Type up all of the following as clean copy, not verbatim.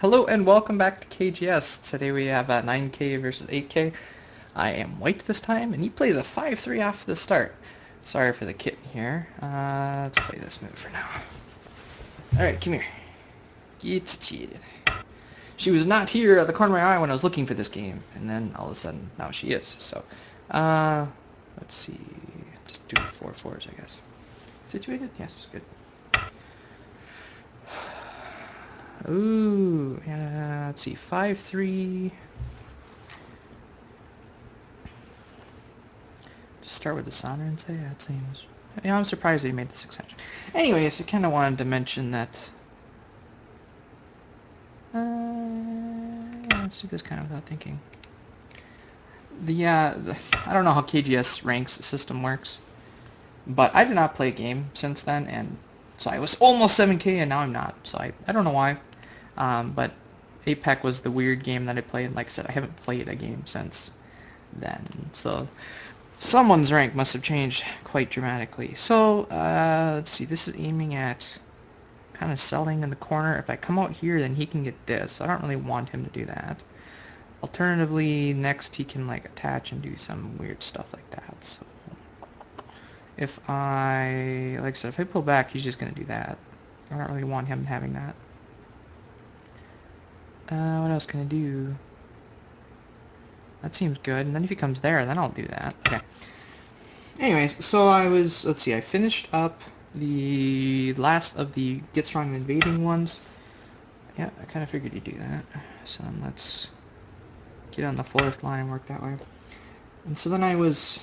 Hello and welcome back to KGS. Today we have 9K versus 8K. I am white this time, and he plays a 5-3 off the start. Sorry for the kitten here. Let's play this move for now. Alright, come here. It's cheated. She was not here at the corner of my eye when I was looking for this game, and then all of a sudden, now she is. So, let's see. Just do 4-4s, I guess. Situated? Yes, good. Ooh, let's see, 5-3. Just start with the Sonner and say that seems... Yeah, I'm surprised that he made this exception. Anyways, I kind of wanted to mention that... let's do this kind of without thinking. I don't know how KGS ranks system works, but I did not play a game since then, and so I was almost 7K, and now I'm not, so I don't know why. But APEC was the weird game that I played, and like I said, I haven't played a game since then, so someone's rank must have changed quite dramatically. So, let's see, this is aiming at kind of selling in the corner. If I come out here, then he can get this. I don't really want him to do that. Alternatively, next he can like attach and do some weird stuff like that. So, if I, like I said, if I pull back, he's just going to do that. I don't really want him having that. What else can I do? That seems good. And then if he comes there, then I'll do that. Okay. Anyways, so let's see, I finished up the last of the Get Strong and Invading ones. Yeah, I kind of figured you'd do that. So then let's get on the fourth line and work that way. And so then I was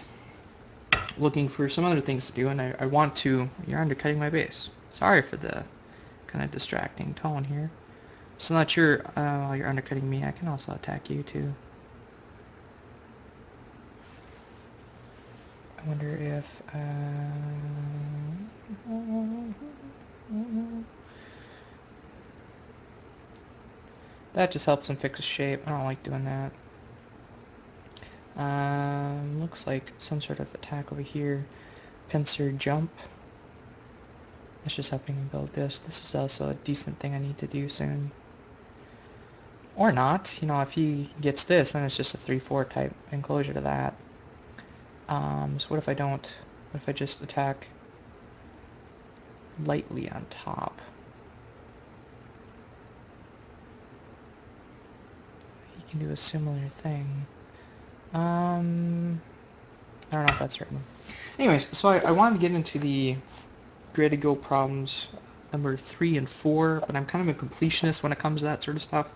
looking for some other things to do, and I want to... You're undercutting my base. Sorry for the kind of distracting tone here. So not sure, while you're undercutting me, I can also attack you too. I wonder if, that just helps him fix his shape. I don't like doing that. Looks like some sort of attack over here. Pincer jump. That's just helping him build this. This is also a decent thing I need to do soon. Or not. You know, if he gets this, then it's just a 3-4 type enclosure to that. So what if I don't... What if I just attack lightly on top? He can do a similar thing. I don't know if that's written. Anyways, so I wanted to get into the grid to go problems number 3 and 4, but I'm kind of a completionist when it comes to that sort of stuff.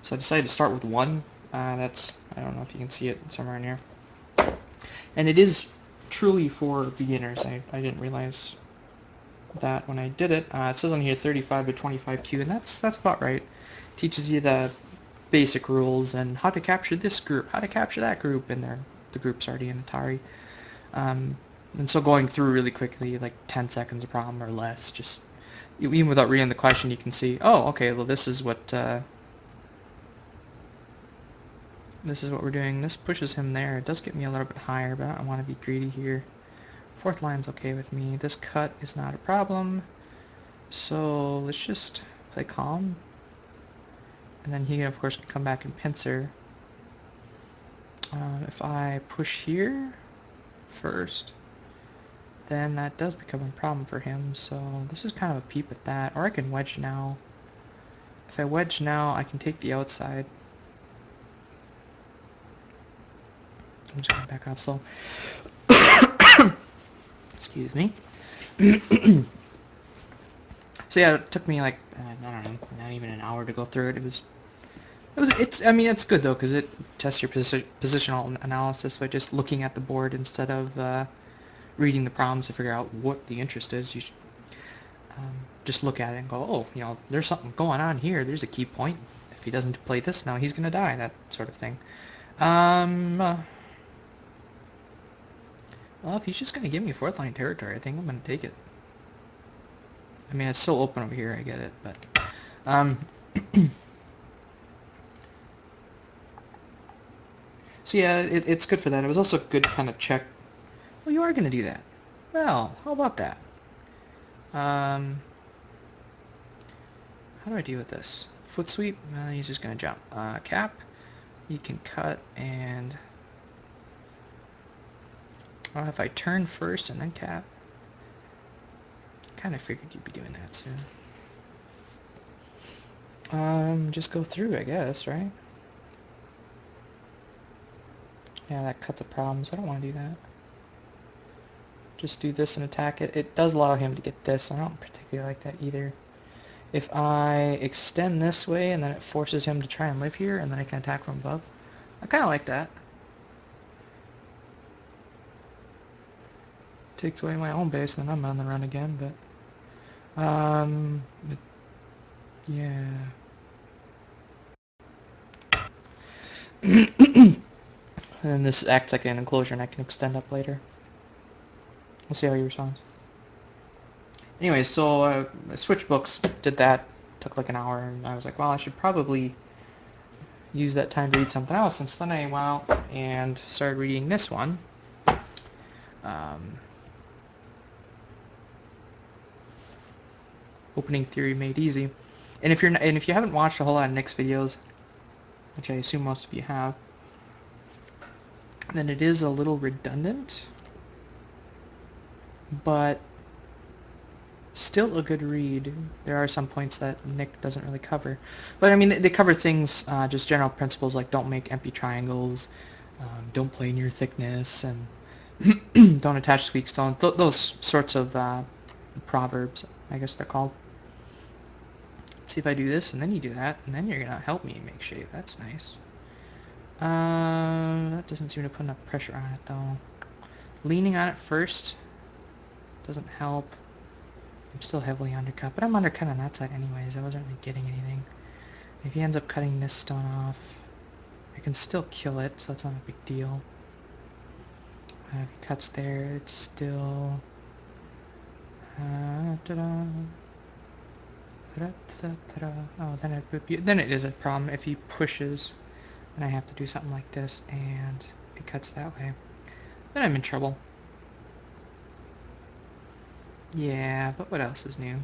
So I decided to start with 1. That's, I don't know if you can see it somewhere in here. And it is truly for beginners. I didn't realize that when I did it. It says on here 35 to 25Q, and that's about right. It teaches you the basic rules and how to capture this group, how to capture that group, and the group's already in Atari. And so going through really quickly, like 10 seconds a problem or less, just even without reading the question, you can see, oh, okay, well this is what we're doing. This pushes him there. It does get me a little bit higher, but I don't want to be greedy here. Fourth line's okay with me. This cut is not a problem. So let's just play calm. And then he, of course, can come back and pincer. If I push here first, then that does become a problem for him. So this is kind of a peep at that. Or I can wedge now. If I wedge now, I can take the outside. I'm just going to back off slow. Excuse me. So yeah, it took me like, I don't know, not even an hour to go through it. I mean, it's good though, because it tests your positional analysis by just looking at the board instead of reading the problems to figure out what the interest is. You should just look at it and go, oh, you know, there's something going on here. There's a key point. If he doesn't play this now, he's going to die, that sort of thing. Well, if he's just going to give me fourth line territory, I think I'm going to take it. I mean, it's still open over here, I get it, but... So yeah, it's good for that. It was also a good kind of check. Well, you are going to do that. Well, how about that? How do I deal with this? foot sweep. He's just gonna jump. Cap. You can cut and... if I turn first and then cap. Kind of figured you'd be doing that soon. Just go through, I guess, right? Yeah, that cuts a problem, so I don't want to do that. Just do this and attack it. It does allow him to get this. I don't particularly like that either. If I extend this way and then it forces him to try and live here and then I can attack from above. I kind of like that. Takes away my own base and then I'm on the run again, but... yeah. And then this acts like an enclosure and I can extend up later. We'll see how he responds. Anyway, so I switched books, did that, took like an hour, and I was like, well, I should probably use that time to read something else. And so then I went out and started reading this one. Opening Theory Made Easy. And if you haven't watched a whole lot of Nick's videos, which I assume most of you have, then it is a little redundant, but still a good read. There are some points that Nick doesn't really cover. But I mean, they cover things, just general principles like don't make empty triangles, don't play near thickness, and don't attach squeak stone. Those sorts of proverbs, I guess they're called. Let's see if I do this, and then you do that, and then you're going to help me make shape. That's nice. That doesn't seem to put enough pressure on it, though. Leaning on it first doesn't help. I'm still heavily undercut, but I'm undercut on that side anyways. I wasn't really getting anything. If he ends up cutting this stone off, I can still kill it, so that's not a big deal. If he cuts there, it's still... Oh, then it is a problem if he pushes, and I have to do something like this, and if he cuts that way, then I'm in trouble. Yeah, but what else is new?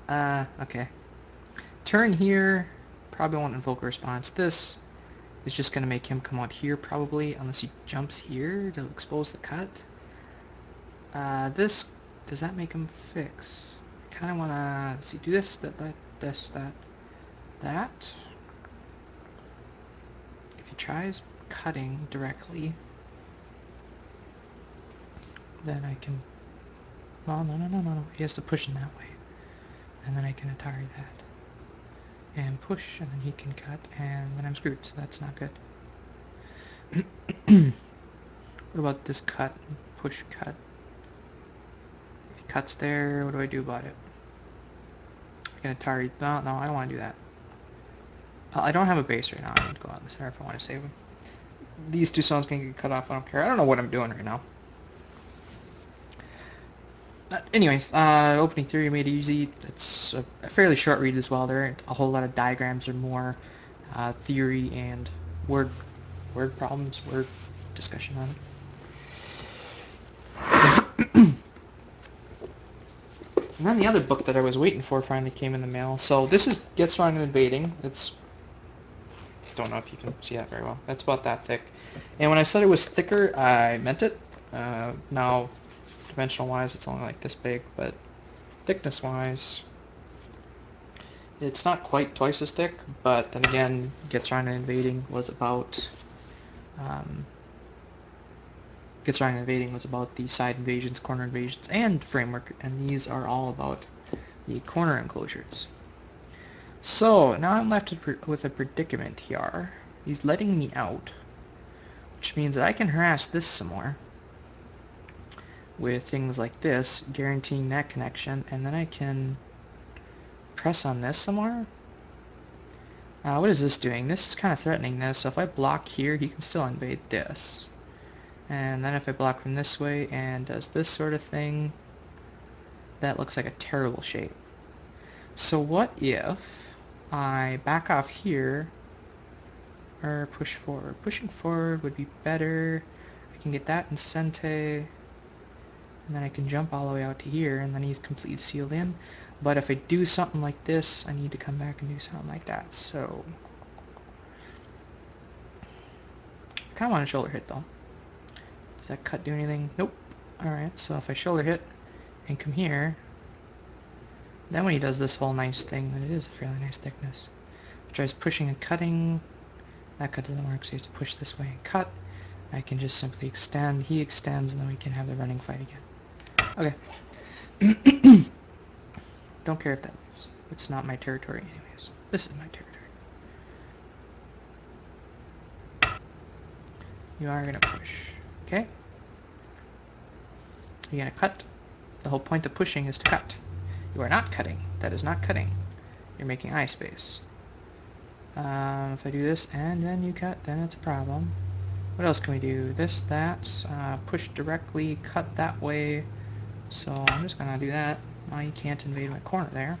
Okay. Turn here, probably won't invoke a response. This is just going to make him come out here, probably, unless he jumps here to expose the cut. This, does that make him fix? I kind of want to, see, do this, that. If he tries cutting directly, then I can, well, no. He has to push in that way. And then I can Atari that. And push, and then he can cut, and then I'm screwed, so that's not good. What about this cut? Push, cut. If he cuts there, what do I do about it? I can Atari, no, I don't want to do that. I don't have a base right now. I need to go out in the center if I want to save him. These two stones can get cut off, I don't care. I don't know what I'm doing right now. Anyways, Opening Theory Made Easy. It's a fairly short read as well. There aren't a whole lot of diagrams or more theory and word problems, word discussion on it. And then the other book that I was waiting for finally came in the mail. So this is Get Strong and Invading. It's, don't know if you can see that very well. That's about that thick. And when I said it was thicker, I meant it. Now, dimensional-wise, it's only like this big, but thickness-wise, it's not quite twice as thick. But then again, Get Strong and Invading was about the side invasions, corner invasions, and framework, and these are all about the corner enclosures. So now I'm left with a predicament here. He's letting me out, which means that I can harass this some more with things like this, guaranteeing that connection, and then I can press on this some more. What is this doing? This is kind of threatening this, so if I block here, he can still invade this. And then if I block from this way and does this sort of thing, that looks like a terrible shape. So what if I back off here, or push forward? Pushing forward would be better. I can get that in Sente, and then I can jump all the way out to here, and then he's completely sealed in. But if I do something like this, I need to come back and do something like that. So I kind of want to shoulder hit though. Does that cut do anything? Nope. Alright, so if I shoulder hit and come here, then when he does this whole nice thing, then it is a fairly nice thickness. If he tries pushing and cutting, that cut doesn't work, so he has to push this way and cut. I can just simply extend, he extends, and then we can have the running fight again. Okay. Don't care if that moves. It's not my territory anyways. This is my territory. You are gonna push. Okay? You're gonna cut. The whole point of pushing is to cut. You are not cutting. That is not cutting. You're making eye space. If I do this and then you cut, then it's a problem. What else can we do? This, that, push directly, cut that way. So I'm just gonna do that. Now you can't invade my corner there.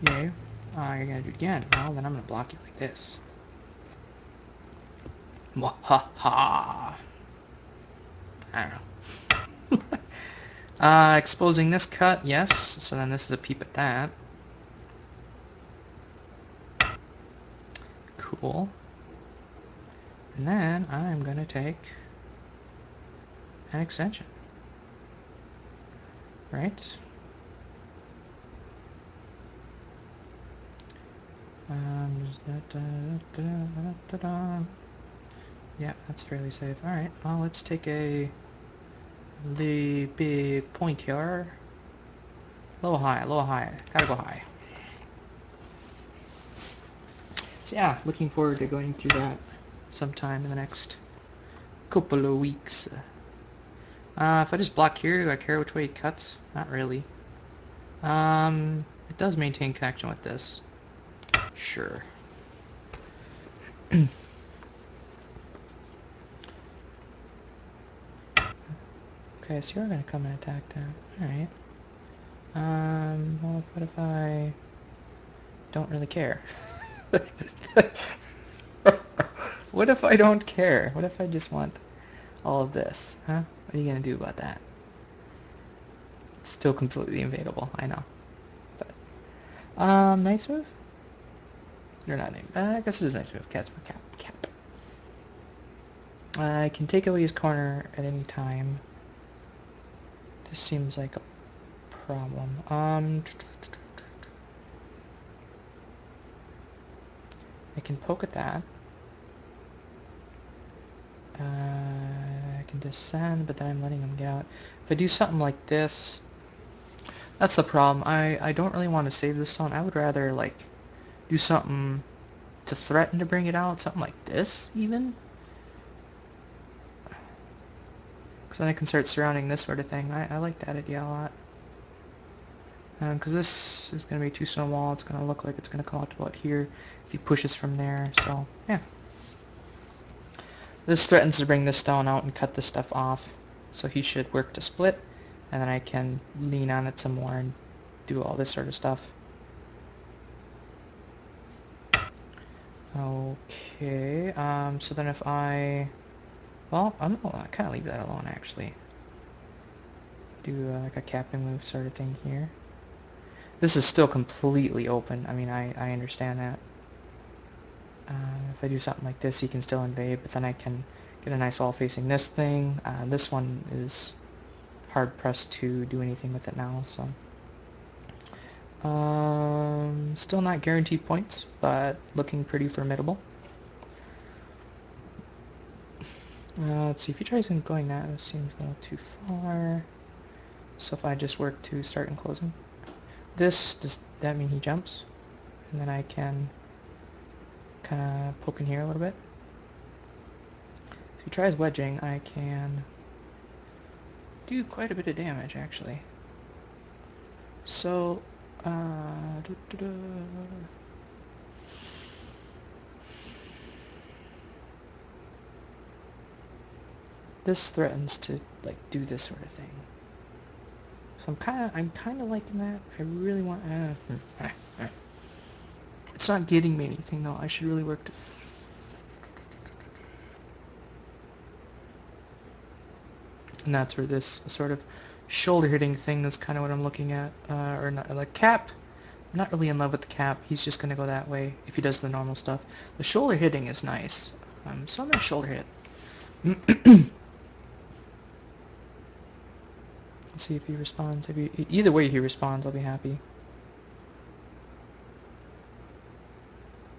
Yay. You're gonna do it again. Well, then I'm gonna block you like this. Mwahaha. I don't know. Exposing this cut, yes. So then this is a peep at that. Cool. And then I'm gonna take an extension. Right? Yeah, that's fairly safe. Alright, well, let's take the big point here. Low high, low high. Gotta go high. So yeah, looking forward to going through that sometime in the next couple of weeks. If I just block here, do I care which way it cuts? Not really. It does maintain connection with this. Sure. Okay, so you're gonna come and attack that. Alright. Well, what if I don't really care? What if I don't care? What if I just want all of this? Huh? What are you gonna do about that? It's still completely invadable, I know. But, nice move? You're not named. I guess it is nice move. Cap. I can take away his corner at any time. This seems like a problem. I can poke at that. I can descend, but then I'm letting him get out. If I do something like this, that's the problem. I don't really want to save this stone. I would rather, like, do something to threaten to bring it out. Something like this, even. Because then I can start surrounding this sort of thing. I like that idea a lot. Because this is going to be too stone wall. It's going to look like it's going to come out to about here if he pushes from there. So, yeah. This threatens to bring this stone out and cut this stuff off. So he should work to split. And then I can lean on it some more and do all this sort of stuff. Okay. So then if I... Well, I'm gonna kind of leave that alone, actually. Do like a capping move sort of thing here. This is still completely open. I mean, I understand that. If I do something like this, he can still invade, but then I can get a nice wall facing this thing. This one is hard-pressed to do anything with it now, so... still not guaranteed points, but looking pretty formidable. Let's see, if he tries going that, this seems a little too far. So if I just work to start and closing. This, does that mean he jumps? And then I can kind of poke in here a little bit. If he tries wedging, I can do quite a bit of damage, actually. So, this threatens to, like, do this sort of thing. So I'm kind of liking that. I really want, it's not getting me anything, though. I should really work to... And that's where this sort of shoulder hitting thing is kind of what I'm looking at. Or not, like cap. I'm not really in love with the cap. He's just gonna go that way if he does the normal stuff. The shoulder hitting is nice. So I'm gonna shoulder hit. Let's see if he responds. If he, either way he responds, I'll be happy.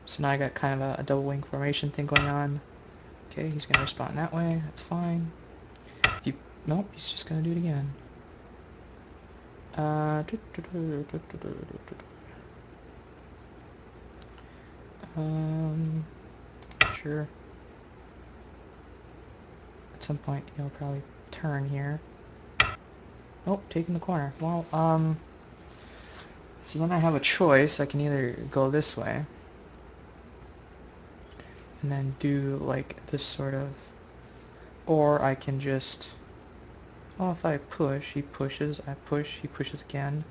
So now I got kind of a double wing formation thing going on. Okay, he's gonna respond that way. That's fine. If you, nope, he's just gonna do it again. Sure. At some point he'll probably turn here. Oh, taking the corner. Well, so then I have a choice. I can either go this way and then do like this sort of, or I can just, oh, if I push, he pushes, I push, he pushes again.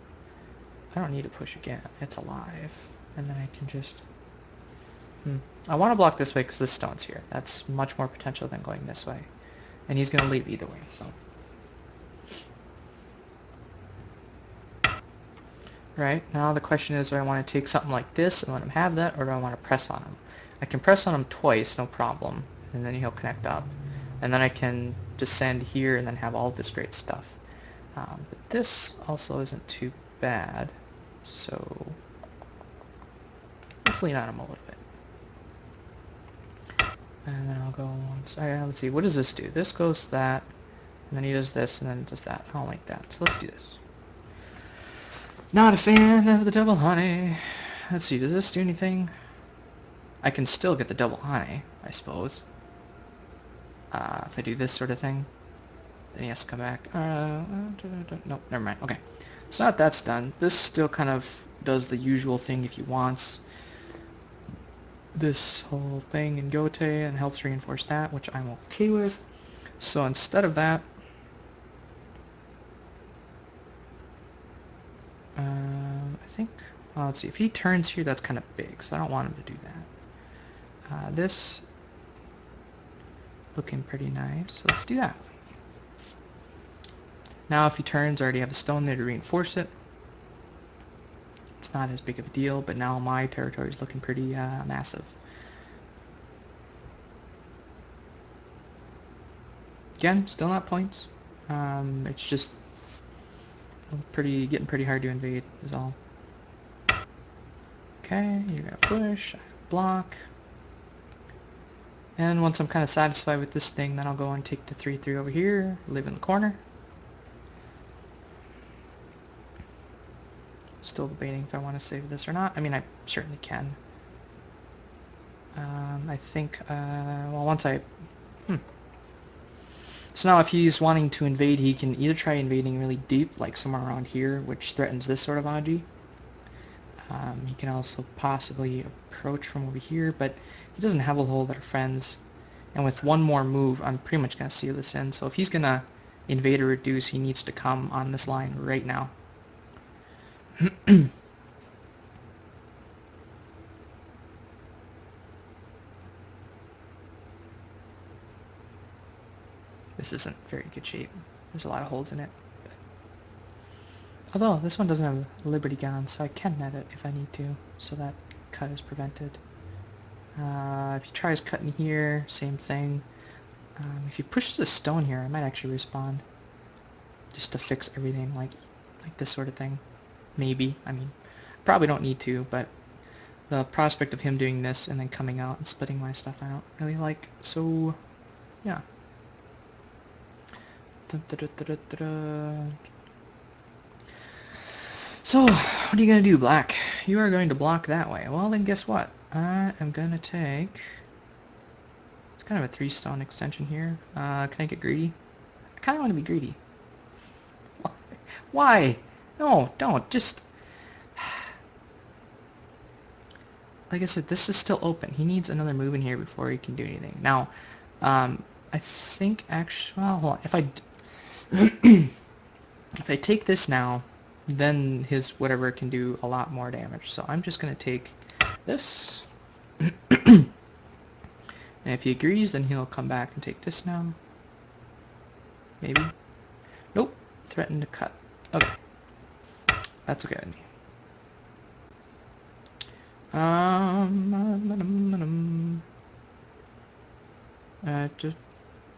I don't need to push again. It's alive. And then I can just, I want to block this way because this stone's here. That's much more potential than going this way. And he's going to leave either way, so. Right, now the question is, do I want to take something like this and let him have that, or do I want to press on him? I can press on him twice, no problem, and then he'll connect up. And then I can descend here and then have all this great stuff. But this also isn't too bad, so let's lean on him a little bit. And then I'll go, let's see, what does this do? This goes to that, and then he does this, and then does that. I don't like that, so let's do this. Not a fan of the double honey. Let's see, does this do anything? I can still get the double honey, I suppose. If I do this sort of thing, then he has to come back. Nope, never mind. Okay, so now that that's done, this still kind of does the usual thing if he wants this whole thing in Gote and helps reinforce that, which I'm okay with. So instead of that, I think, well, let's see, if he turns here, that's kind of big, so I don't want him to do that. This looking pretty nice, so let's do that. Now if he turns, I already have a stone there to reinforce it. It's not as big of a deal, but now my territory is looking pretty massive. Again, still not points. It's just getting pretty hard to invade is all. Okay, you're gonna push, block. And once I'm kind of satisfied with this thing, then I'll go and take the 3/3 over here, live in the corner. Still debating if I want to save this or not. I mean, I certainly can. I think, well, once I... So now if he's wanting to invade, he can either try invading really deep, like somewhere around here, which threatens this sort of Aji. He can also possibly approach from over here, but he doesn't have a whole lot of friends. And with one more move, I'm pretty much going to seal this in. So if he's going to invade or reduce, he needs to come on this line right now. This isn't very good shape. There's a lot of holes in it. But... although, this one doesn't have Liberty Gown, so I can net it if I need to, so that cut is prevented. If he tries cutting here, same thing. If he pushes a stone here, I might actually respond. Just to fix everything, like this sort of thing. Maybe. I mean, probably don't need to, but the prospect of him doing this and then coming out and splitting my stuff I don't really like. So, yeah. So, what are you going to do, Black? You are going to block that way. Well, then guess what? I am going to take... it's kind of a 3-stone extension here. Can I get greedy? I kind of want to be greedy. Why? No, don't. Just... like I said, this is still open. He needs another move in here before he can do anything. Now, I think actually... well, hold on. If I... if I take this now, then his whatever can do a lot more damage. So I'm just going to take this. And if he agrees, then he'll come back and take this now. Maybe. Nope. Threaten to cut. Okay. That's okay with me. Just,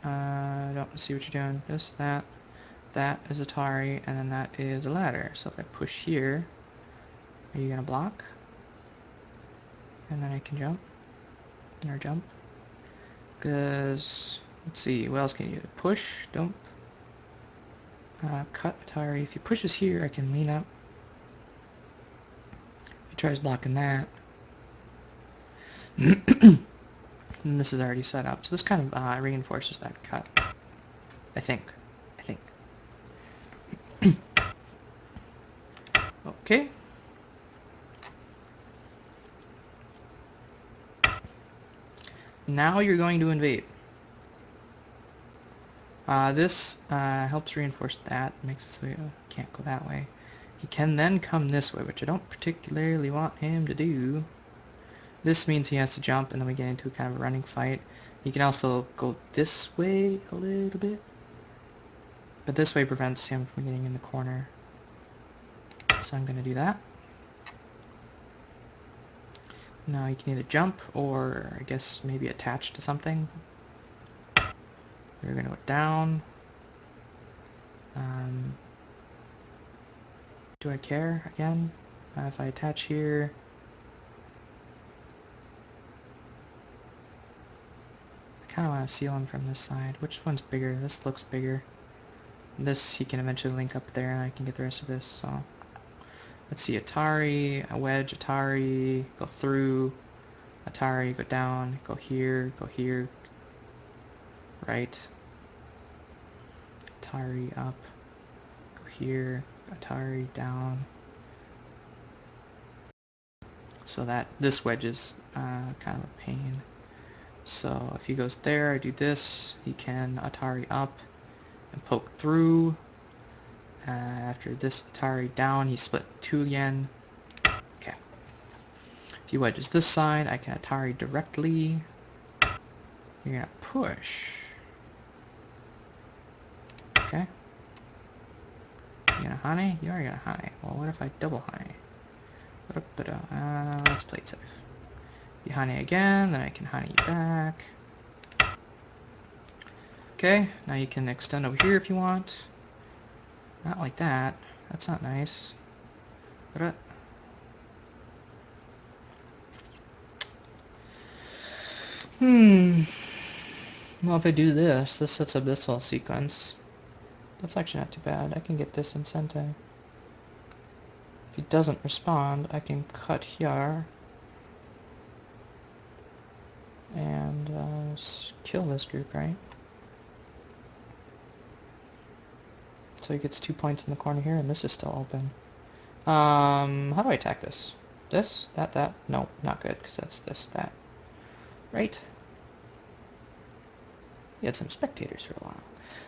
don't see what you're doing. Just that. That is Atari, and then that is a ladder. So if I push here, are you gonna block? And then I can jump. Or jump. Because, let's see, what else can you do? Push, dump, cut Atari. If he pushes here, I can lean up. If he tries blocking that, and this is already set up. So this kind of reinforces that cut. I think. Okay. Now you're going to invade. This helps reinforce that. Makes it so you can't go that way. He can then come this way, which I don't particularly want him to do. This means he has to jump, and then we get into kind of a running fight. He can also go this way a little bit. But this way prevents him from getting in the corner. So I'm going to do that. Now you can either jump, or I guess maybe attach to something. We're going to go down. Do I care again? If I attach here... I kind of want to seal him from this side. Which one's bigger? This looks bigger. This he can eventually link up there, and I can get the rest of this, so... Let's see, Atari, a wedge, Atari, go through, Atari, go down, go here, right, Atari up, go here, Atari down. So that, this wedge is kind of a pain. So if he goes there, I do this, he can Atari up and poke through. After this Atari down, he split 2 again. Okay. If he wedges this side, I can Atari directly. You're gonna push. Okay. You gonna honey? You are gonna honey. Well, what if I double honey? Let's play it safe. You honey again, then I can honey you back. Okay, now you can extend over here if you want. Not like that. That's not nice. Well, if I do this, this sets up this whole sequence. That's actually not too bad. I can get this in Sente. If he doesn't respond, I can cut here. And kill this group, right? So he gets 2 points in the corner here, and this is still open. How do I attack this? This? That? No, not good, because that's this, that. Right? He had some spectators for a while.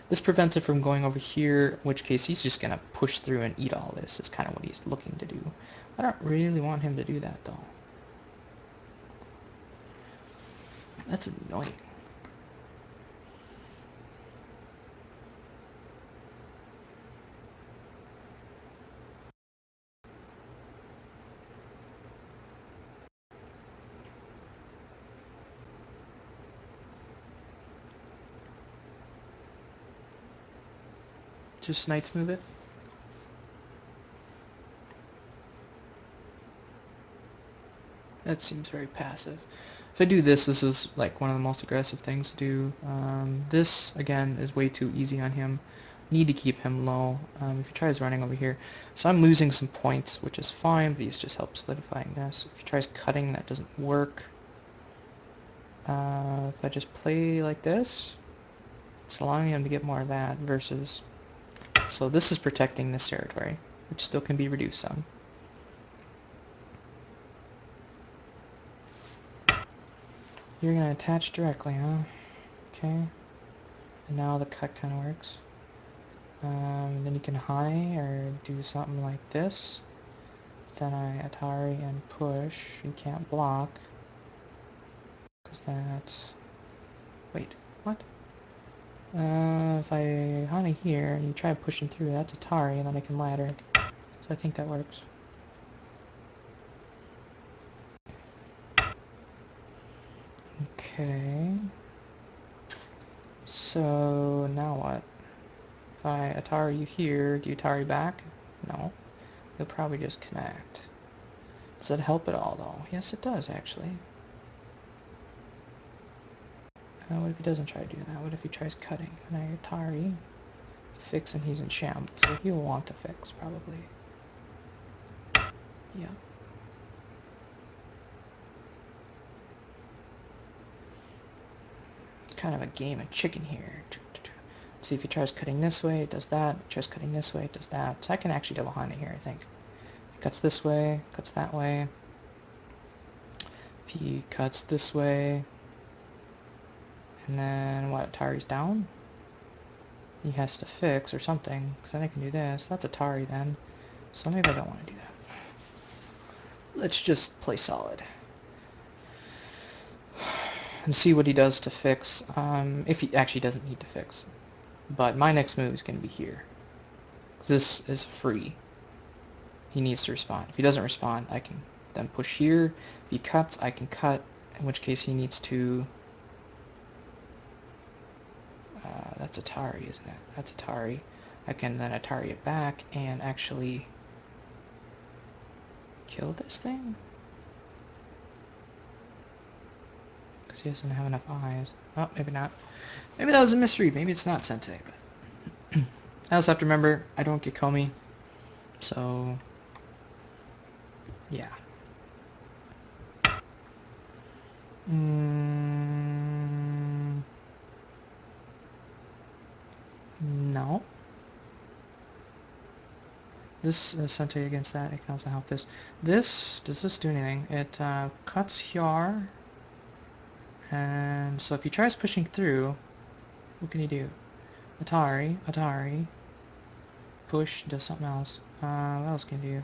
This prevents it from going over here, in which case he's just going to push through and eat all this, is kind of what he's looking to do. I don't really want him to do that, though. That's annoying. Just Knights move it? That seems very passive. If I do this, this is like one of the most aggressive things to do. This, again, is way too easy on him. Need to keep him low if he tries running over here. So I'm losing some points, which is fine, but he's just helped solidifying this. If he tries cutting, that doesn't work. If I just play like this, it's allowing him to get more of that versus... So this is protecting this territory, which still can be reduced some. You're going to attach directly, huh? Okay. And now the cut kind of works. Then you can high or do something like this. Then I Atari and push. You can't block. Because that... Wait, what? If I Hana here, and you try pushing through, that's Atari, and then I can ladder. So I think that works. Okay. So, now what? If I Atari you here, do you Atari back? No. You'll probably just connect. Does that help at all, though? Yes, it does, actually. What if he doesn't try to do that? What if he tries cutting? And I Atari, fix, and he's in shambles, so he'll want to fix, probably. Yeah. It's kind of a game of chicken here. See if he tries cutting this way, it does that. If he tries cutting this way, it does that. So I can actually double Hana here, I think. If he cuts this way, cuts that way. If he cuts this way, and then what, Atari's down? He has to fix or something, because then I can do this. That's Atari then. So maybe I don't want to do that. Let's just play solid. And see what he does to fix, if he actually doesn't need to fix. But my next move is going to be here. This is free. He needs to respond. If he doesn't respond, I can then push here. If he cuts, I can cut, in which case he needs to... that's Atari, isn't it? That's Atari. I can then Atari it back and actually kill this thing? Because he doesn't have enough eyes. Oh, maybe not. Maybe that was a mystery. Maybe it's not Sente, but... I also have to remember, I don't get Komi. So... yeah. No. This Sente against that, it can also help this. This, does this do anything? It cuts here. And so if he tries pushing through, what can he do? Atari. Push, does something else. What else can he do?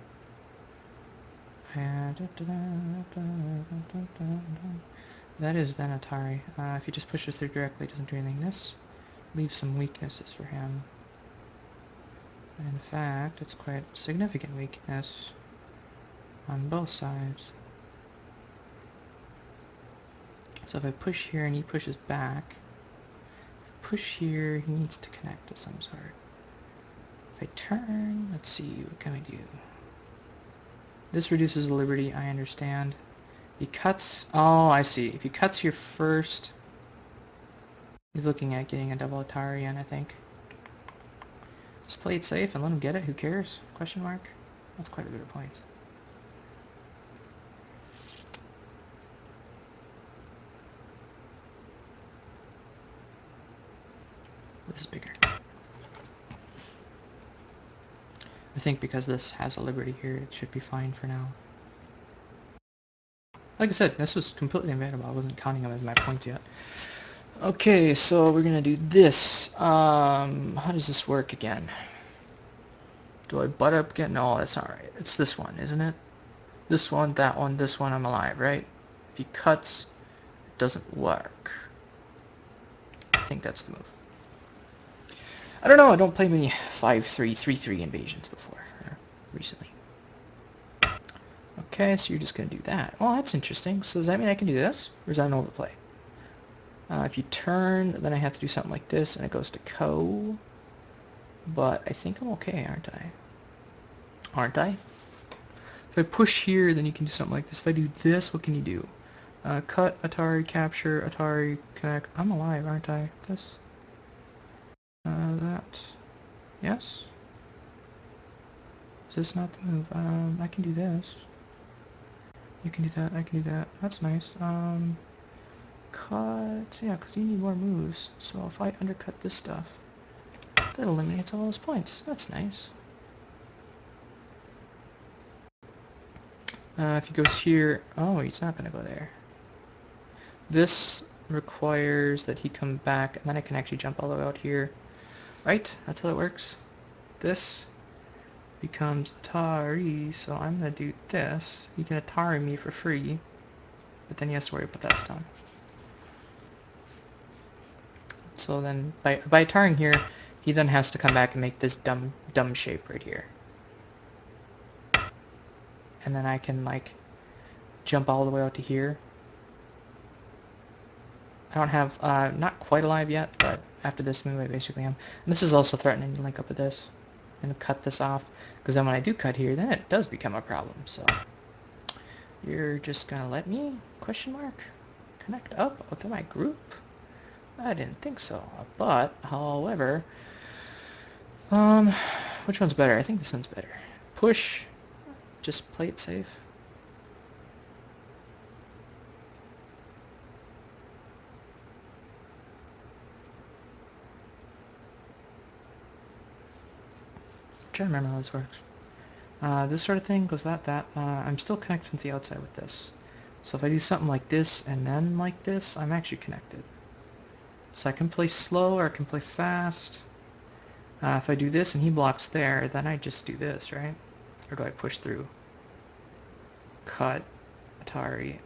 That is then Atari. If he just pushes through directly, it doesn't do anything. This leaves some weaknesses for him. In fact, it's quite significant weakness on both sides. So if I push here and he pushes back, push here, he needs to connect of some sort. If I turn, let's see, what can we do? This reduces the liberty, I understand. He cuts, oh, I see. If he cuts here first, he's looking at getting a double Atari in, I think. Just play it safe and let him get it, who cares? Question mark? That's quite a bit of points. This is bigger. I think because this has a liberty here, it should be fine for now. Like I said, this was completely invadable. I wasn't counting them as my points yet. Okay, so we're gonna do this. How does this work again? Do I butt up again? No, that's not right. It's this one, isn't it? This one, that one, this one, I'm alive, right? If he cuts, it doesn't work. I think that's the move. I don't know, I don't play many 5-3, 3-3 invasions before, recently. Okay, so you're just going to do that. Well, that's interesting. So does that mean I can do this? Or is that an overplay? If you turn, then I have to do something like this, and it goes to Ko. But I think I'm okay, aren't I? Aren't I? If I push here, then you can do something like this. If I do this, what can you do? Cut, Atari, capture, Atari, connect. I'm alive, aren't I? This. That. Yes? Is this not the move? I can do this. You can do that, I can do that. That's nice. Cut. Yeah, because you need more moves. So if I undercut this stuff, that eliminates all those points. That's nice. If he goes here... oh, he's not going to go there. This requires that he come back, and then I can actually jump all the way out here. Right? That's how it works. This becomes Atari, so I'm going to do this. He can Atari me for free, but then he has to worry about that stone. So then by tarring here, he then has to come back and make this dumb shape right here. And then I can like jump all the way out to here. I don't have, not quite alive yet, but after this move I basically am. And this is also threatening to link up with this. And cut this off, because then when I do cut here, then it does become a problem, so. You're just gonna let me, question mark, connect up to my group? I didn't think so, but, however, which one's better? I think this one's better. Push, just play it safe. I'm trying to remember how this works. This sort of thing goes that. I'm still connected to the outside with this. So if I do something like this and then like this, I'm actually connected. So I can play slow or I can play fast. If I do this and he blocks there, then I just do this, right? Or do I push through? Cut, Atari,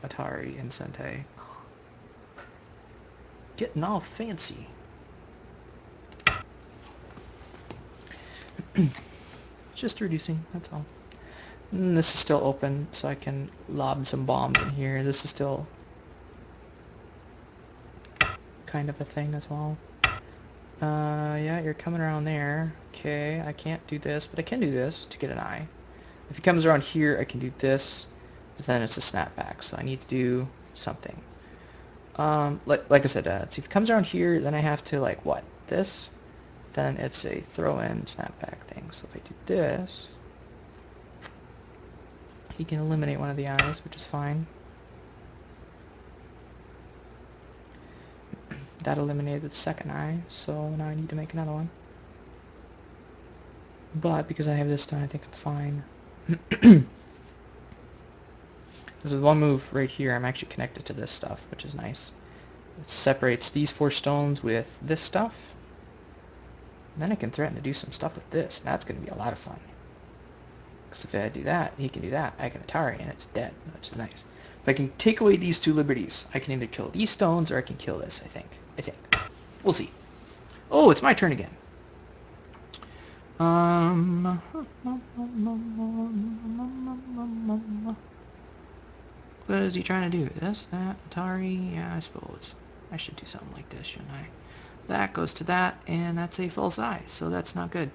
and Sente. Getting all fancy. Just reducing, that's all. And this is still open, so I can lob some bombs in here. This is still kind of a thing as well. Yeah, you're coming around there. Okay, I can't do this, but I can do this to get an eye. If he comes around here, I can do this, but then it's a snapback, so I need to do something. Like I said, so if he comes around here, then I have to, like, what? This? Then it's a throw-in snapback thing. So if I do this, he can eliminate one of the eyes, which is fine. That eliminated the second eye, so now I need to make another one. But because I have this done, I think I'm fine. Because with one move right here, I'm actually connected to this stuff, which is nice. It separates these 4 stones with this stuff. And then I can threaten to do some stuff with this. That's going to be a lot of fun. Because if I do that, he can do that. I can Atari, and it's dead, which is nice. If I can take away these 2 liberties, I can either kill these stones or I can kill this, I think. We'll see. Oh, it's my turn again. What is he trying to do? This, that, Atari? Yeah, I suppose. I should do something like this, shouldn't I? That goes to that, and that's a false eye, so that's not good.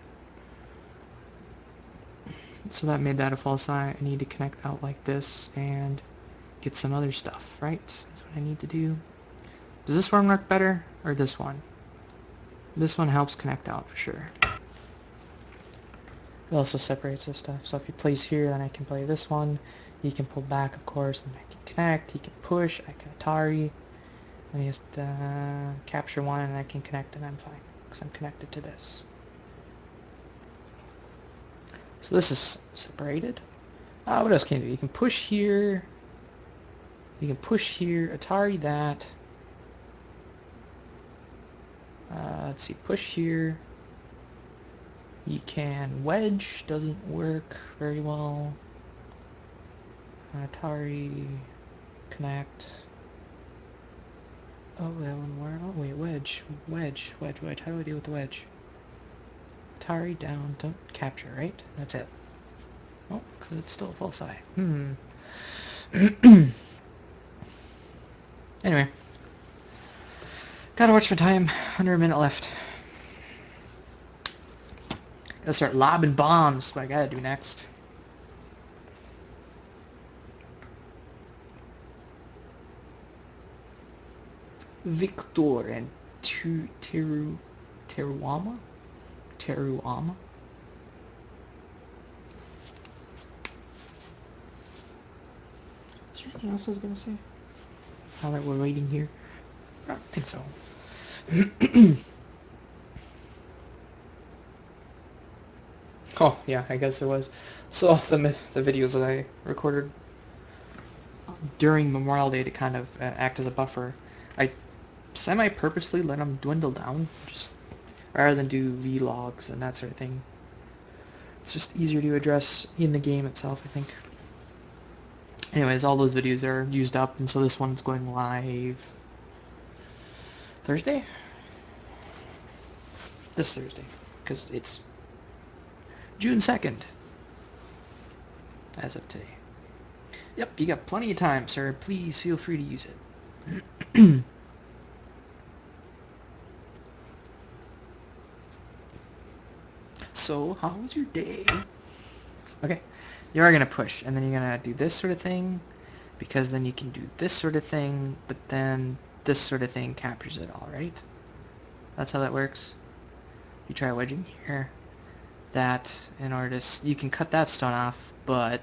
So that made that a false eye. I need to connect out like this and get some other stuff, right? That's what I need to do. Does this one work better, or this one? This one helps connect out for sure. It also separates this stuff. So if he plays here, then I can play this one. He can pull back, of course, and I can connect. He can push. I can Atari. And he has to capture one, and I can connect, and I'm fine because I'm connected to this. So this is separated. What else can you do? You can push here. You can push here. Atari that. Let's see. Push here. You can wedge. Doesn't work very well. Atari. Connect. Oh, that one more. Oh, wait. Wedge. How do I deal with the wedge? Atari down. Don't capture, right? That's it. Oh, because it's still a false eye. Anyway. Gotta watch for time. Under a minute left. Gotta start lobbing bombs. What I gotta do next. Victor and Teruama? Teruama? Is there anything else I was gonna say? Now that we're waiting here? I don't think so. Oh, yeah, I guess there was. So, the videos that I recorded during Memorial Day to kind of act as a buffer, I semi-purposely let them dwindle down, just rather than do vlogs and that sort of thing. It's just easier to address in the game itself, I think. Anyways, all those videos are used up, and so this one's going live Thursday? This Thursday, because it's June 2nd, as of today. Yep, you got plenty of time, sir. Please feel free to use it. So, how was your day? Okay, you are going to push, and then you're going to do this sort of thing, because then you can do this sort of thing, but then this sort of thing captures it all, right? That's how that works. You try wedging here. That, in order to... You can cut that stone off, but...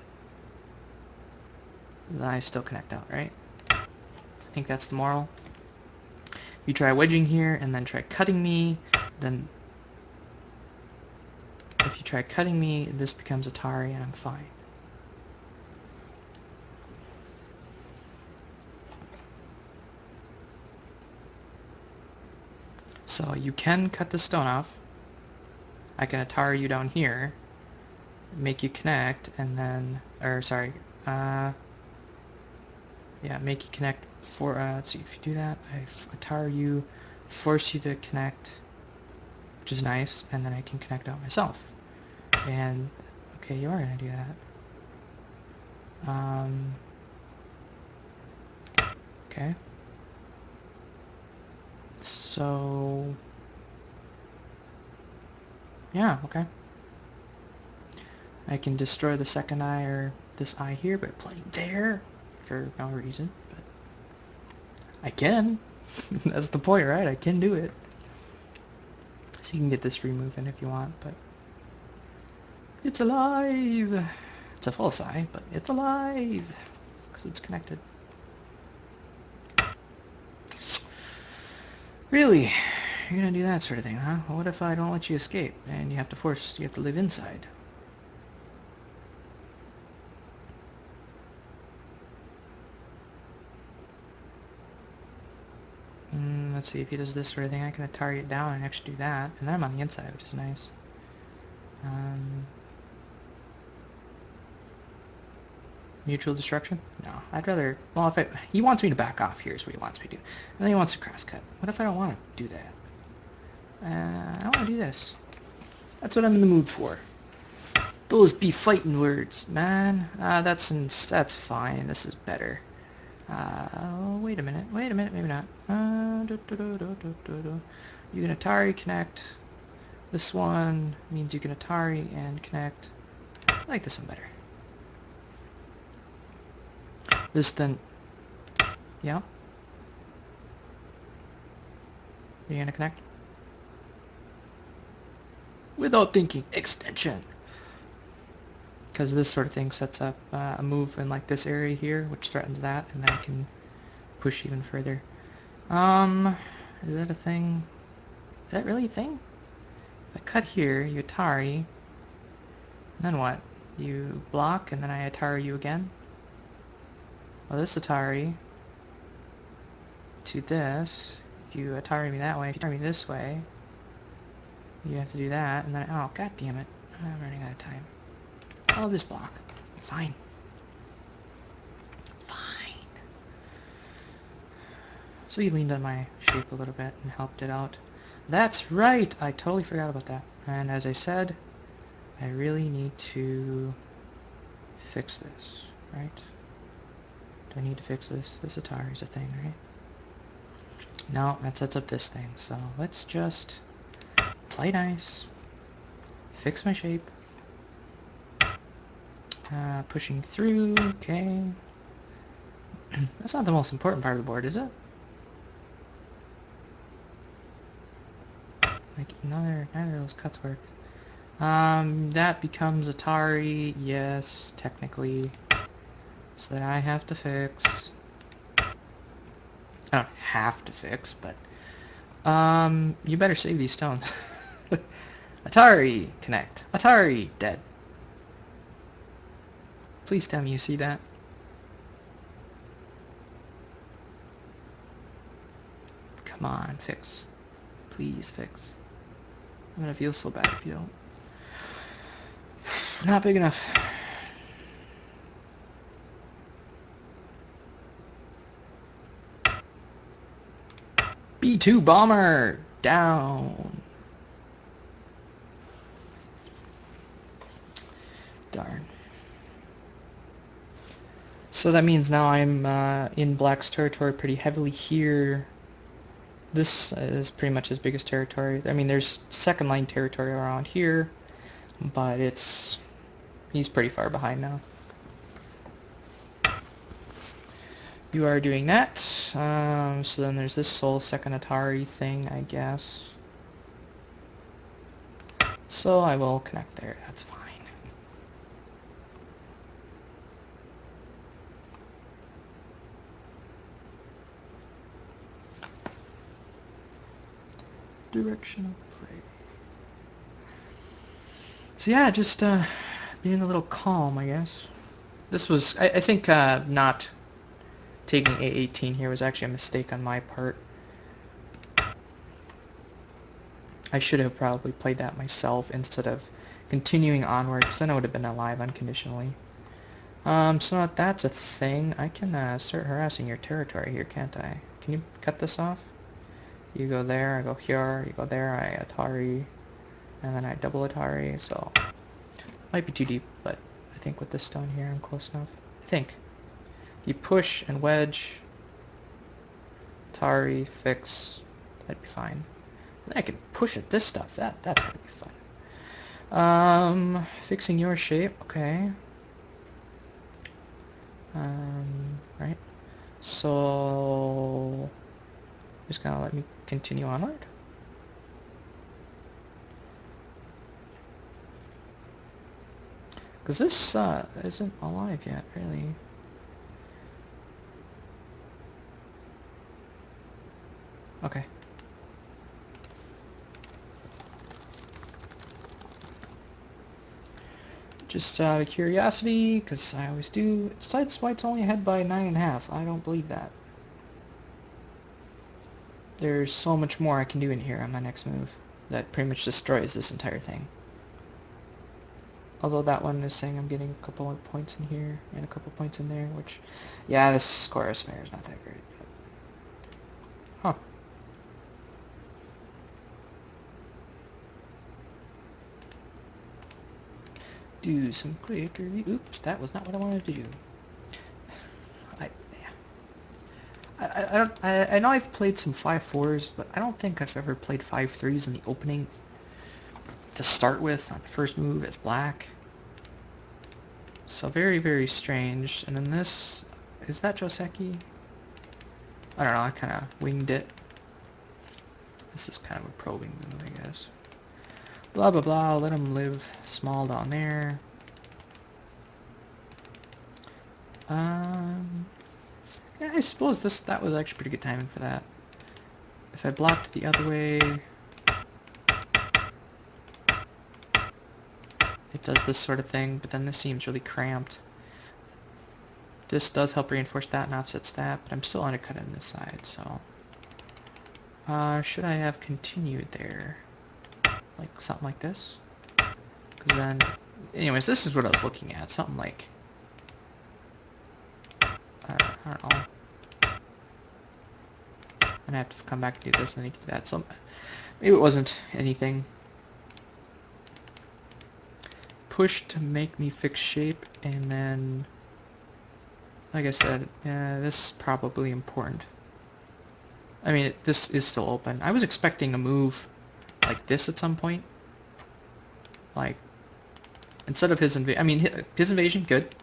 I still connect out, right? I think that's the moral. You try wedging here, and then try cutting me, then... If you try cutting me, this becomes Atari, and I'm fine. So you can cut the stone off. I can Atari you down here, make you connect, and then... Or, sorry. Yeah, make you connect for... let's see, if you do that, I Atari you, force you to connect, which is nice, and then I can connect out myself. And, okay, you are going to do that. Okay. So... Yeah, okay. I can destroy the second eye, or this eye here, by playing there, for no reason, but... I can! That's the point, right? I can do it. So you can get this removing if you want, but... It's alive! It's a false eye, but it's alive! Because it's connected. Really? You're gonna do that sort of thing, huh? Well, what if I don't let you escape, and you have to live inside? Let's see, if he does this sort of thing, I can target it down and actually do that, and then I'm on the inside, which is nice. Mutual destruction? No, I'd rather... Well, if he wants me to back off, here's what he wants me to do. And then he wants to cross-cut. What if I don't want to do that? I want to do this. That's what I'm in the mood for. Those be fighting words, man. That's fine. This is better. Wait a minute, maybe not. You can Atari connect. This one means you can Atari and connect. I like this one better. This then... Yeah? You're gonna connect? Without thinking. Extension! Because this sort of thing sets up a move in like this area here, which threatens that, and then I can push even further. Is that a thing? Is that really a thing? If I cut here, you Atari, then what? You block, and then I Atari you again? Well, this Atari to this, if you Atari me that way, if you Atari me this way, you have to do that, and then, oh, god damn it, I'm running out of time. I'll just block. Fine. Fine. So you leaned on my shape a little bit and helped it out. That's right! I totally forgot about that. And as I said, I really need to fix this, right? Do I need to fix this? This Atari's a thing, right? No, that sets up this thing. So let's just play nice. Fix my shape. Pushing through, okay. That's not the most important part of the board, is it? Like, neither of those cuts work. That becomes Atari, yes, technically. So that I have to fix. I don't have to fix, but... you better save these stones. Atari, connect. Atari, dead. Please tell me you see that. Come on, fix. Please fix. I'm gonna feel so bad if you don't. Not big enough. B-2 bomber! Down. So that means now I'm in Black's territory pretty heavily here. This is pretty much his biggest territory. I mean, there's second line territory around here, but he's pretty far behind now. You are doing that. So then there's this whole second Atari thing, I guess. So I will connect there. That's fine. Direction of play. So yeah, just being a little calm, I guess. This was, I think, not taking A18 here was actually a mistake on my part. I should have probably played that myself instead of continuing onward, because then I would have been alive unconditionally. So now that's a thing. I can start harassing your territory here, can't I? Can you cut this off? You go there, I go here, you go there, I Atari, and then I double Atari, so might be too deep, but I think with this stone here I'm close enough. I think. You push and wedge, Atari, fix, that'd be fine. And I can push at this stuff, that's gonna be fun. Fixing your shape, okay. Right. So just gonna let me continue onward. Because this isn't alive yet, really. Okay. Just out of curiosity, because I always do, Sides White's only ahead by 9.5. I don't believe that. There's so much more I can do in here on my next move that pretty much destroys this entire thing. Although that one is saying I'm getting a couple of points in here and a couple points in there, which, yeah, this score estimator is not that great. But... Huh. Do some quick review. Oops, that was not what I wanted to do. I know I've played some 5-4s, but I don't think I've ever played 5-3s in the opening to start with on the first move as black. So very, very strange. And then this, is that Joseki? I don't know, I kind of winged it. This is kind of a probing move, I guess. Blah, blah, blah, let him live small down there. Yeah, I suppose that was actually pretty good timing for that. If I blocked the other way, it does this sort of thing, but then this seems really cramped. This does help reinforce that and offsets that, but I'm still undercutting this side, so... should I have continued there? Like, something like this? Because then... Anyways, this is what I was looking at. Something like... I don't know. And I have to come back and do this, and then you can do that. So, maybe it wasn't anything. Push to make me fix shape, and then... Like I said, this is probably important. I mean, this is still open. I was expecting a move like this at some point. Like, instead of his invasion... I mean, his invasion, good.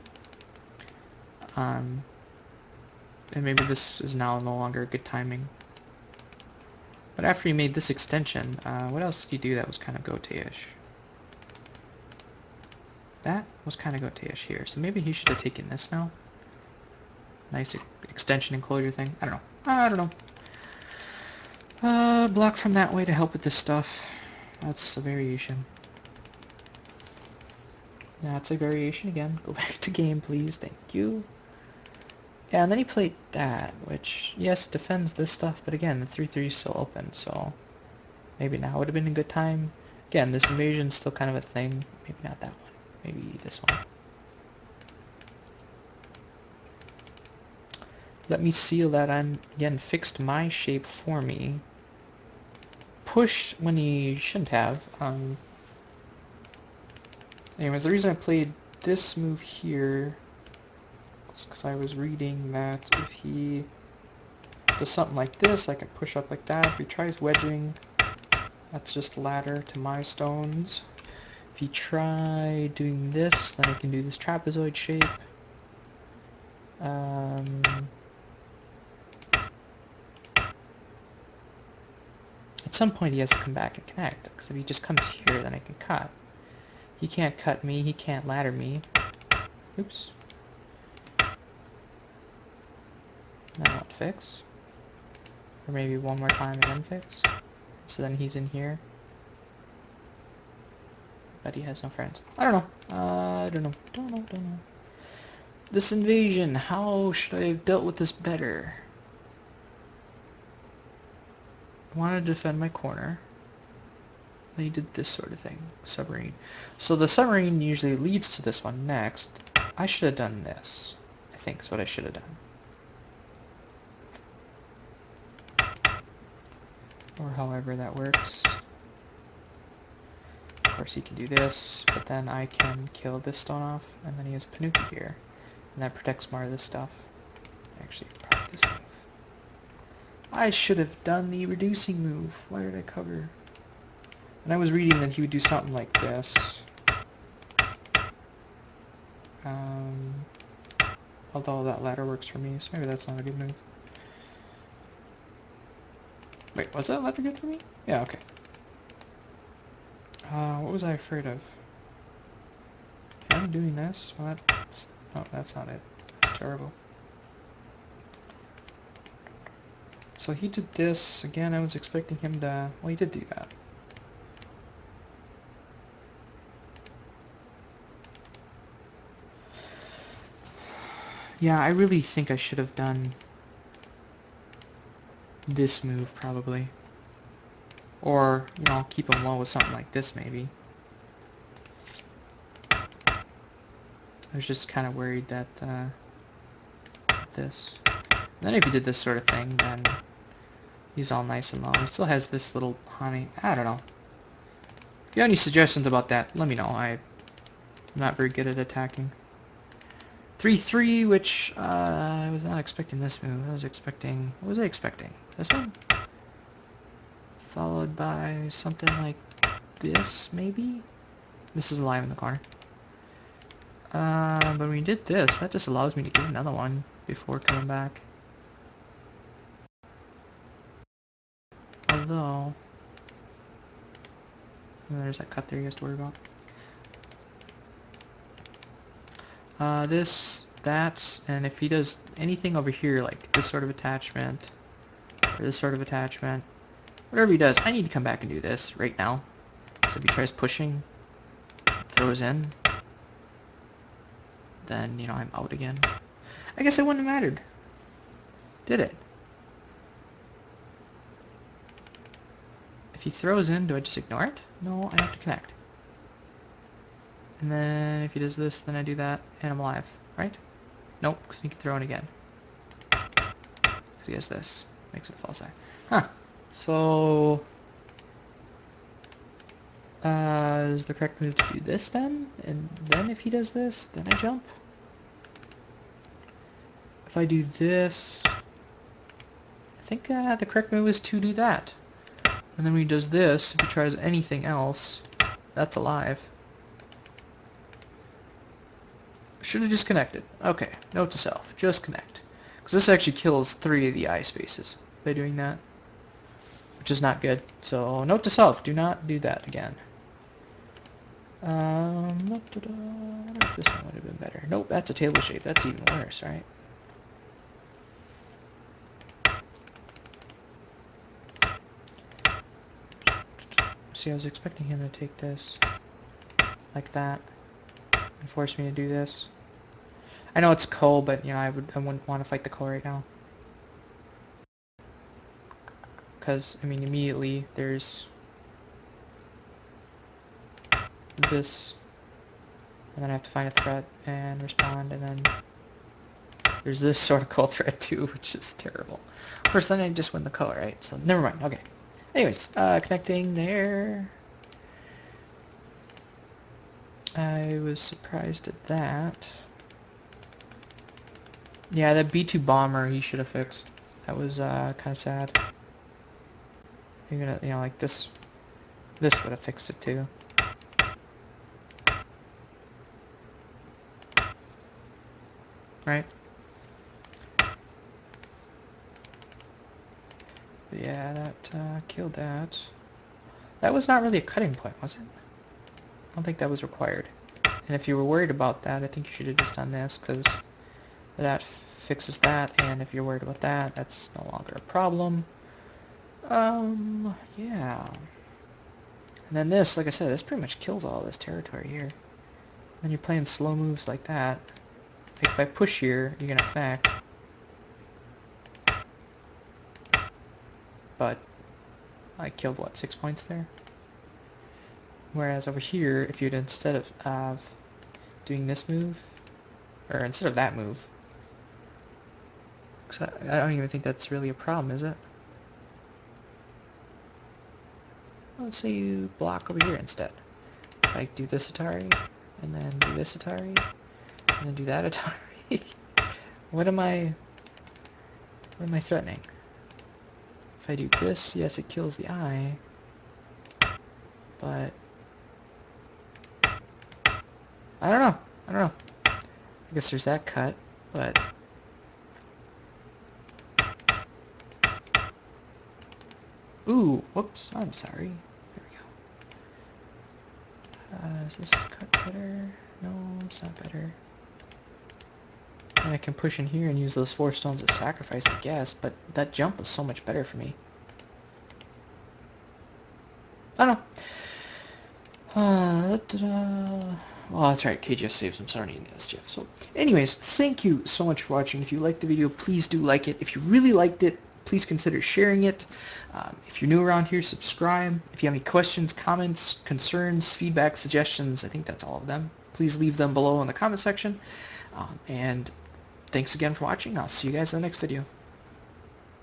And maybe this is now no longer good timing. But after he made this extension, what else did he do that was kind of Gote-ish? That was kind of Gote-ish here. So maybe he should have taken this now. Nice extension enclosure thing. I don't know. I don't know. Block from that way to help with this stuff. That's a variation. That's a variation again. Go back to game, please. Thank you. Yeah, and then he played that, which, yes, defends this stuff, but again, the 3-3 is still open, so maybe now would have been a good time. Again, this invasion's still kind of a thing. Maybe not that one. Maybe this one. Let me seal that on, again, fixed my shape for me. Pushed when he shouldn't have. Anyways, the reason I played this move here else, because I was reading that if he does something like this, I can push up like that. If he tries wedging, that's just a ladder to my stones. If you try doing this, then I can do this trapezoid shape. At some point he has to come back and connect, because if he just comes here, then I can cut. He can't cut me, he can't ladder me. Oops. Then what, fix? Or maybe one more time and then fix? So then he's in here. But he has no friends. I don't know. I don't know. This invasion, how should I have dealt with this better? I wanted to defend my corner. Then he did this sort of thing. Submarine. So the submarine usually leads to this one next. I should have done this. I think is what I should have done. Or however that works. Of course he can do this, but then I can kill this stone off, and then he has Panuki here. And that protects more of this stuff. Actually, probably this move. I should have done the reducing move. Why did I cover? And I was reading that he would do something like this. Although that ladder works for me, so maybe that's not a good move. Wait, was that ladder good for me? Yeah, okay. What was I afraid of? I'm doing this? Well, no, that's not it. That's terrible. So he did this. Again, I was expecting him to... Well, he did do that. Yeah, I really think I should have done this move, probably. Or, you know, keep him low with something like this, maybe. I was just kind of worried that, this. And then if he did this sort of thing, then he's all nice and low. He still has this little honey. I don't know. If you have any suggestions about that, let me know. I'm not very good at attacking. 3-3, which, I was not expecting this move. I was expecting... What was I expecting? This one? Followed by something like this, maybe? This is alive in the corner. But when we did this, that just allows me to get another one before coming back. Although... there's that cut there you have to worry about. That's, and if he does anything over here, like this sort of attachment, or this sort of attachment, whatever he does, I need to come back and do this right now. So if he tries pushing, throws in, then, you know, I'm out again. I guess it wouldn't have mattered. Did it? If he throws in, do I just ignore it? No, I have to connect. And then if he does this, then I do that, and I'm alive, right? Nope, because he can throw in again. Because he has this. Makes it a false eye. Huh. So... is the correct move to do this then? And then if he does this, then I jump? If I do this... I think the correct move is to do that. And then when he does this, if he tries anything else, that's alive. Should have just connected. Okay, note to self, just connect. Because this actually kills 3 of the eye spaces by doing that. Which is not good. So, note to self, do not do that again. I wonder if this one would have been better. Nope, that's a table shape. That's even worse, right? See, I was expecting him to take this like that and force me to do this. I know it's Ko, but you know I wouldn't want to fight the Ko right now. Because I mean immediately there's this, and then I have to find a threat and respond, and then there's this sort of Ko threat too, which is terrible. Of course, then I just win the Ko, right? So never mind. Okay. Anyways, connecting there. I was surprised at that. Yeah, that B2 bomber he should have fixed. That was kind of sad. Even you know, like this would have fixed it too. Right? But yeah, that killed that. That was not really a cutting point, was it? I don't think that was required. And if you were worried about that, I think you should have just done this, because that fixes that, and if you're worried about that, that's no longer a problem. Yeah. And then this, like I said, this pretty much kills all this territory here. When you're playing slow moves like that, like if I push here, you're gonna connect. But I killed, what, 6 points there? Whereas over here, if you'd instead of doing this move, or instead of that move, because I don't even think that's really a problem, is it? Let's say you block over here instead. If I do this Atari, and then do this Atari, and then do that Atari. What am I threatening? If I do this, yes, it kills the eye, but I don't know. I guess there's that cut, but ooh, whoops, I'm sorry. There we go. Is this cut better? No, it's not better. And I can push in here and use those 4 stones as sacrifice, I guess, but that jump was so much better for me. I don't know. Well, that's right, KGS saves them, so I don't need this, Jeff. So, anyways, thank you so much for watching. If you liked the video, please do like it. If you really liked it, please consider sharing it. If you're new around here, subscribe. If you have any questions, comments, concerns, feedback, suggestions, I think that's all of them. Please leave them below in the comment section. And thanks again for watching. I'll see you guys in the next video.